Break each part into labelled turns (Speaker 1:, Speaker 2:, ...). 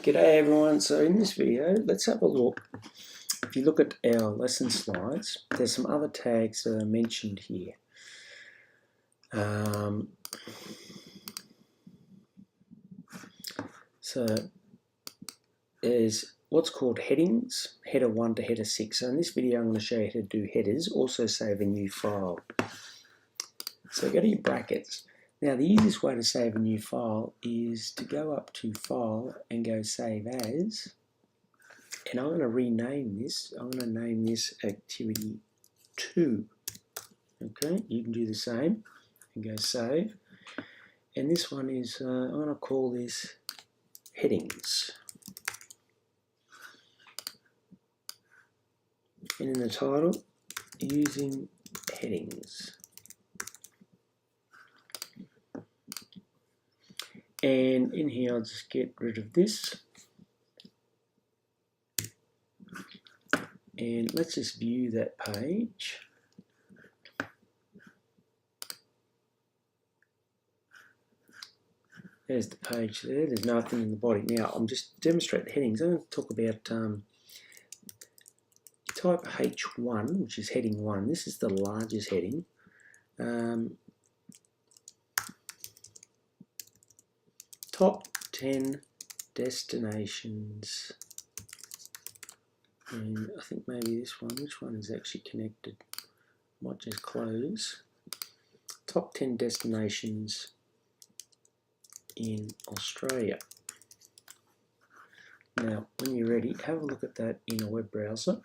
Speaker 1: G'day everyone, so in this video let's have a look. If you look at our lesson slides, there's some other tags that are mentioned here. So there's what's called headings, header 1 to header 6. So in this video I'm going to show you how to do headers, also save a new file. So go to your brackets. Now the easiest way to save a new file is to go up to File and go Save As. And I'm going to rename this. I'm going to name this Activity 2. Okay, you can do the same and go Save. And this one is, I'm going to call this Headings. And in the title, Using Headings. And in here, I'll just get rid of this. And let's just view that page. There's the page there. There's nothing in the body. Now, I'm just demonstrate the headings. I'm going to talk about type H1, which is heading 1. This is the largest heading. Top 10 destinations. And I think maybe this one, which one is actually connected? Might just close. Top 10 destinations in Australia. Now, when you're ready, have a look at that in a web browser.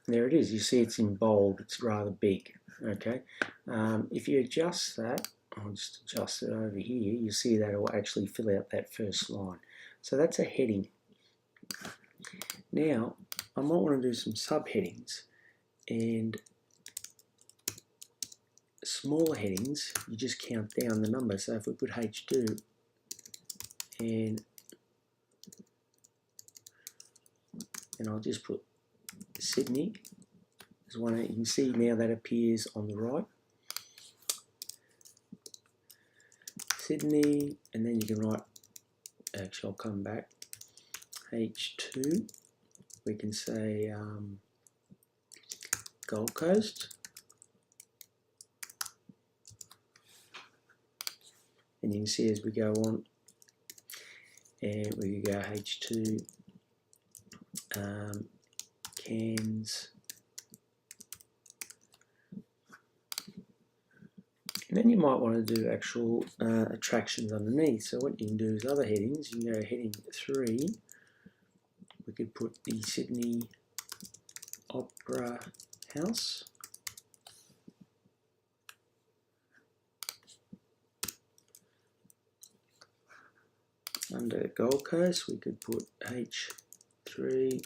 Speaker 1: There it is. You see it's in bold. It's rather big. Okay. If you adjust that, I'll just adjust it over here. You see that it will actually fill out that first line. So that's a heading. Now, I might want to do some subheadings, and smaller headings, you just count down the number. So if we put H2 and I'll just put Sydney as one, you can see now that appears on the right. Sydney, and then you can write, actually I'll come back, H2, we can say Gold Coast, and you can see as we go on, and we can go H2, Cairns, and then you might want to do actual attractions underneath. So what you can do is other headings. You can go heading 3. We could put the Sydney Opera House. Under Gold Coast, we could put H3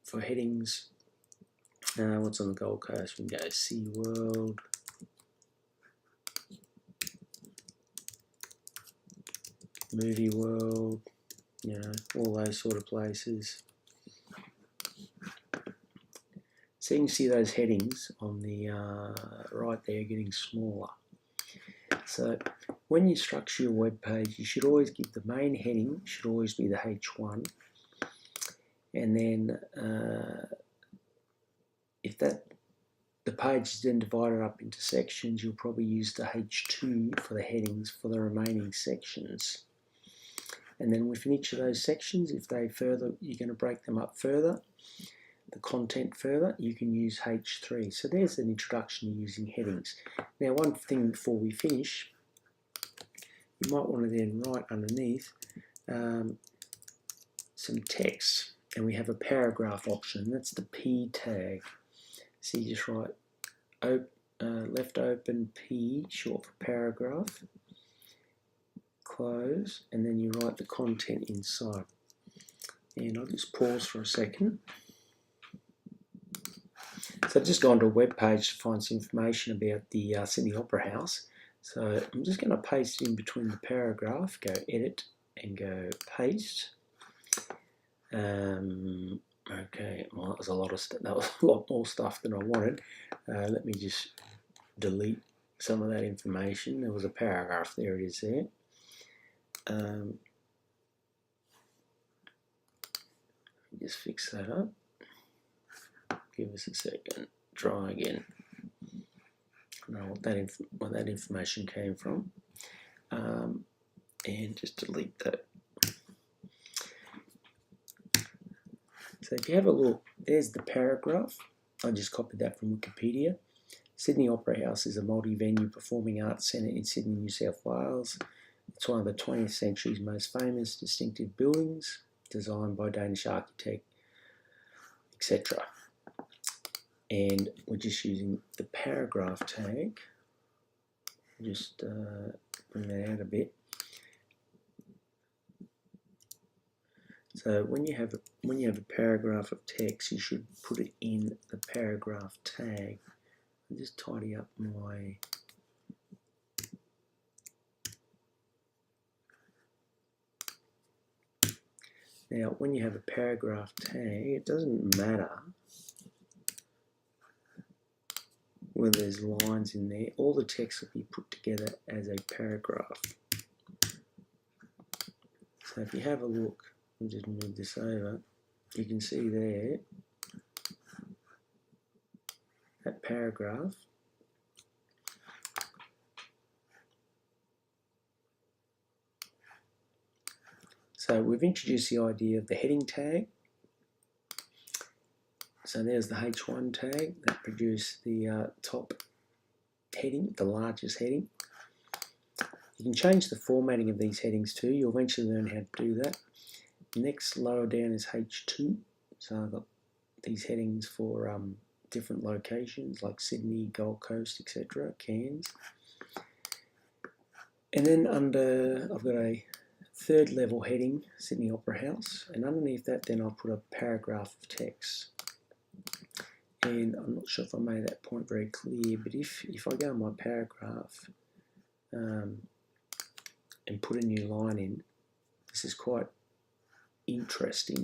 Speaker 1: for headings. What's on the Gold Coast? We can go SeaWorld, Movie World, you know, all those sort of places. So you can see those headings on the right there getting smaller. So when you structure your web page, you should always give the main heading, should always be the H1, and then if the page is then divided up into sections, you'll probably use the H2 for the headings for the remaining sections. And then within each of those sections, if they further, you're going to break them up further, the content further, you can use H3. So there's an introduction to using headings. Now, one thing before we finish, you might want to then write underneath some text, and we have a paragraph option. That's the P tag. So you just write left open P, short for paragraph, close, and then you write the content inside. And I'll just pause for a second. So I've just gone to a web page to find some information about the Sydney Opera House. So I'm just going to paste it in between the paragraph, go edit and go paste. Okay, well that was a lot of stuff. That was a lot more stuff than I wanted. Let me just delete some of that information. There was a paragraph, there it is there. Just fix that up. Give us a second. Try again. I don't know what that information came from. And just delete that. So if you have a look, there's the paragraph. I just copied that from Wikipedia. Sydney Opera House is a multi-venue performing arts centre in Sydney, New South Wales. It's one of the 20th century's most famous distinctive buildings, designed by Danish architect, etc. And we're just using the paragraph tag. Just bring that out a bit. So when you have a paragraph of text, you should put it in the paragraph tag. I'll just tidy up my now. When you have a paragraph tag, it doesn't matter whether there's lines in there. All the text will be put together as a paragraph. So if you have a look, I'll just move this over. You can see there that paragraph. So we've introduced the idea of the heading tag. So there's the H1 tag that produced the top heading, the largest heading. You can change the formatting of these headings too. You'll eventually learn how to do that. Next, lower down is H2. So I've got these headings for different locations like Sydney, Gold Coast, etc., Cairns. And then under, I've got a third level heading, Sydney Opera House, and underneath that then I'll put a paragraph of text. And I'm not sure if I made that point very clear, but if I go in my paragraph and put a new line in, this is quite interesting.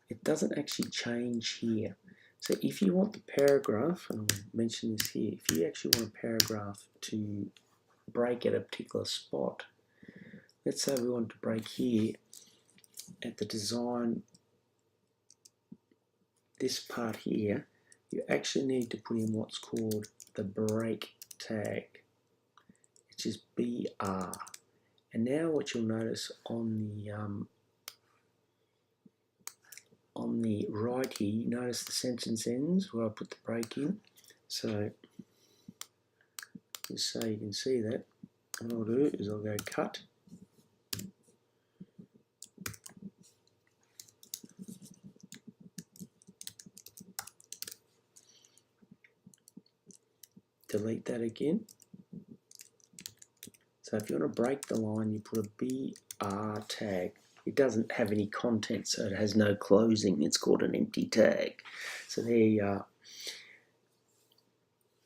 Speaker 1: It doesn't actually change here. So if you want the paragraph, and I'll mention this here, if you actually want a paragraph to break at a particular spot, let's say we want to break here at the design, this part here, you actually need to put in what's called the break tag, which is BR. And now what you'll notice on the right here, you notice the sentence ends where I put the break in. So just so you can see that, what I'll do is I'll go cut. Delete that again. So if you want to break the line, you put a BR tag. It doesn't have any content, so it has no closing. It's called an empty tag. So there you are.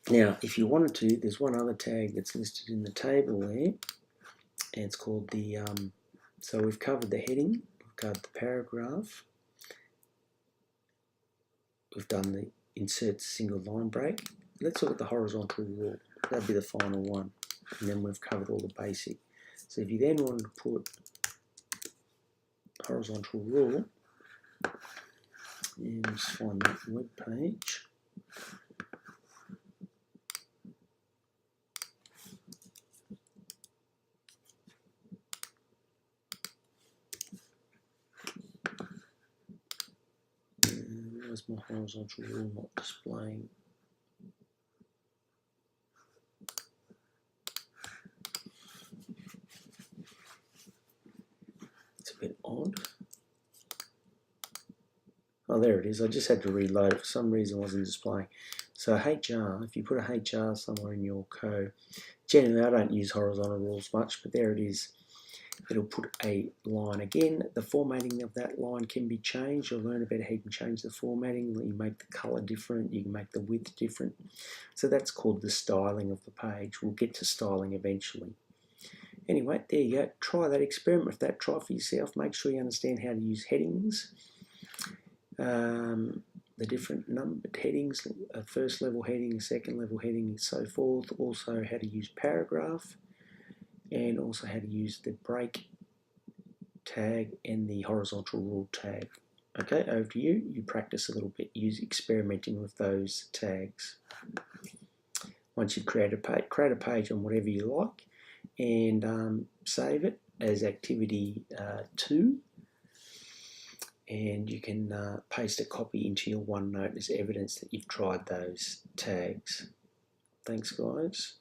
Speaker 1: Now, if you wanted to, there's one other tag that's listed in the table there, and it's called the, so we've covered the heading, we've covered the paragraph, we've done the insert single line break. Let's look at the horizontal rule. That'll be the final one, and then we've covered all the basic. So if you then wanted to put horizontal rule, and just find that web page. Where's my horizontal rule not displaying? It's a bit odd. Oh, there it is. I just had to reload it. For some reason it wasn't displaying. So HR, if you put a HR somewhere in your code, generally I don't use horizontal rules much, but there it is. It'll put a line. Again, the formatting of that line can be changed. You'll learn about how you can change the formatting. You make the color different. You can make the width different. So that's called the styling of the page. We'll get to styling eventually. Anyway, there you go. Try that, experiment with that. Try for yourself. Make sure you understand how to use headings. the different numbered headings, first level heading, second level heading, and so forth. Also how to use paragraph, and also how to use the break tag and the horizontal rule tag. Okay, over to you. You practice a little bit, experimenting with those tags. Once you've created create a page on whatever you like, and save it as activity 2. And you can paste a copy into your OneNote as evidence that you've tried those tags. Thanks, guys.